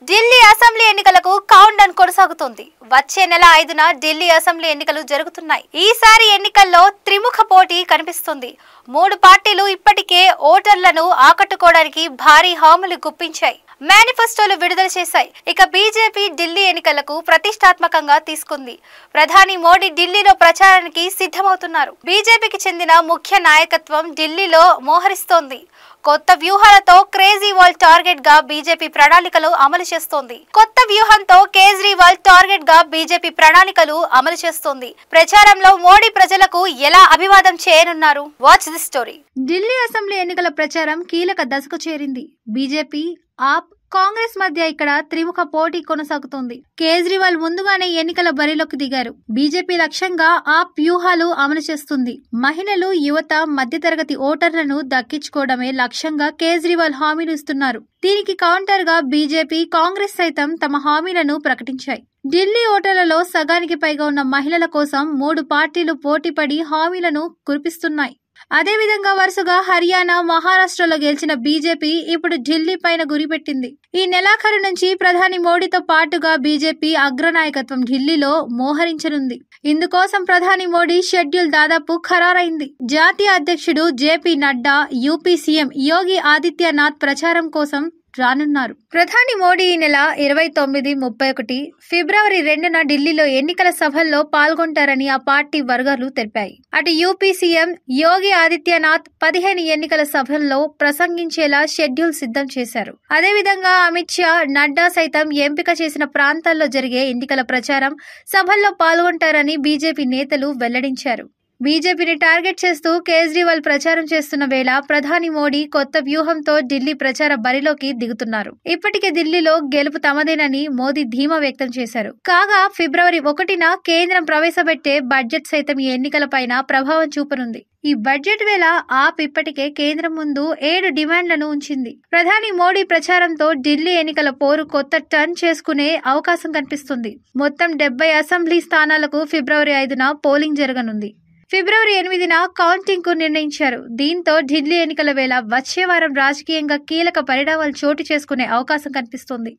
Delhi assembly ఎన్నికలకు count down కొనసాగుతోంది. వచ్చే నెల 5న ఢిల్లీ అసెంబ్లీ ఎన్నికలు జరుగుతున్నాయి. ఈసారి ఎన్నికల్లో త్రిముఖ పోటీ కనిపిస్తుంది. 3 పార్టీలు ఇప్పటికే ఓటర్లను ఆకట్టుకోవడానికి భారీ హామీలు గుప్పించాయి. మేనిఫెస్టోలు విడుదల చేశాయి. ఇక బీజేపీ ఢిల్లీ ఎన్నికలకు ప్రతిష్టాత్మకంగా తీసుకుంది. ప్రధాని మోడీ ఢిల్లీలో ప్రచారానికి సిద్ధమవుతున్నారు. బీజేపీకి చెందిన ముఖ్య నాయకత్వం ఢిల్లీలో మోహరిస్తోంది. కొత్త వ్యూహాలతో కేజ్రీవాల్ టార్గెట్ గా బీజేపీ ప్రణాళికలు అమలు చేస్తోంది. కొత్త వ్యూహంతో కేజ్రీవాల్ టార్గెట్ గా బీజేపీ ప్రణాళికలు అమలు చేస్తోంది. ప్రచారంలో మోడీ ప్రజలకు ఎలా అభివాదం చేయనున్నారు? Watch the story. Delhi assembly ఎన్నికల ప్రచారం కీలక దశకు చేరింది. బీజేపీ, ఆప్, కాంగ్రెస్ మధ్య ఇక్కడ త్రిముఖ పోటీ కొనసాగుతోంది. కేజ్రీవాల్ ముందుగానే ఎన్నికల బరిలోకి దిగారు. బీజేపీ లక్ష్యంగా ఆప్ వ్యూహాలు అమలు చేస్తుంది. మహిళలు, యువత, మధ్యతరగతి ఓటర్లను దక్కించుకోవడమే లక్ష్యంగా కేజ్రీవాల్ హామీలు ఇస్తున్నారు. దీనికి కౌంటర్ గా బీజేపీ, కాంగ్రెస్ సైతం తమ హామీలను ప్రకటించాయి. ఢిల్లీ ఓటర్లలో సగానికి పైగా ఉన్న మహిళల కోసం 3 పార్టీలు పోటీపడి హామీలను కురిపిస్తున్నాయి. అదేవిధంగా వరుసగా హర్యానా, మహారాష్ట్రలో గెలిచిన బీజేపీ ఇప్పుడు ఢిల్లీ పైన గురిపెట్టింది. ఈ నెలాఖరు నుంచి ప్రధాని మోడీతో పాటుగా బీజేపీ అగ్రనాయకత్వం ఢిల్లీలో మోహరించనుంది. ఇందుకోసం ప్రధాని మోడీ షెడ్యూల్ దాదాపు ఖరారైంది. జాతీయ అధ్యక్షుడు JP Nadda, UP CM Yogi Adityanath ప్రచారం కోసం రానున్నారు. ప్రధాని మోడీ ఈ నెల 29, 31, ఫిబ్రవరి 2న ఢిల్లీలో ఎన్నికల సభల్లో పాల్గొంటారని ఆ పార్టీ వర్గాలు తెలిపాయి. అటు యూపీ సీఎం యోగి ఆదిత్యనాథ్ 15 ఎన్నికల సభల్లో ప్రసంగించేలా షెడ్యూల్ సిద్ధం చేశారు. అదేవిధంగా అమిత్ షా, నడ్డా సైతం ఎంపిక చేసిన ప్రాంతాల్లో జరిగే ఎన్నికల ప్రచారం సభల్లో పాల్గొంటారని బీజేపీ నేతలు వెల్లడించారు. బీజేపీని టార్గెట్ చేస్తూ కేజ్రీవాల్ ప్రచారం చేస్తున్న వేళ ప్రధాని మోడీ కొత్త వ్యూహంతో ఢిల్లీ ప్రచార బరిలోకి దిగుతున్నారు. ఇప్పటికే ఢిల్లీలో గెలుపు తమదేనని మోదీ ధీమా వ్యక్తం చేశారు. కాగా ఫిబ్రవరి 1న కేంద్రం ప్రవేశపెట్టే బడ్జెట్ సైతం ఈ ఎన్నికలపైన ప్రభావం చూపనుంది. ఈ బడ్జెట్ వేళ ఆప్ ఇప్పటికే కేంద్రం ముందు 7 డిమాండ్లను ఉంచింది. ప్రధాని మోడీ ప్రచారంతో ఢిల్లీ ఎన్నికల పోరు కొత్త టర్న్ చేసుకునే అవకాశం కనిపిస్తుంది. మొత్తం 70 అసెంబ్లీ స్థానాలకు ఫిబ్రవరి 5న పోలింగ్ జరగనుంది. ఫిబ్రవరి 8న కౌంటింగ్ కు నిర్ణయించారు. దీంతో ఢిల్లీ ఎన్నికల వేళ వచ్చే వారం రాజకీయంగా కీలక పరిణామాలు చోటు చేసుకునే అవకాశం కనిపిస్తుంది.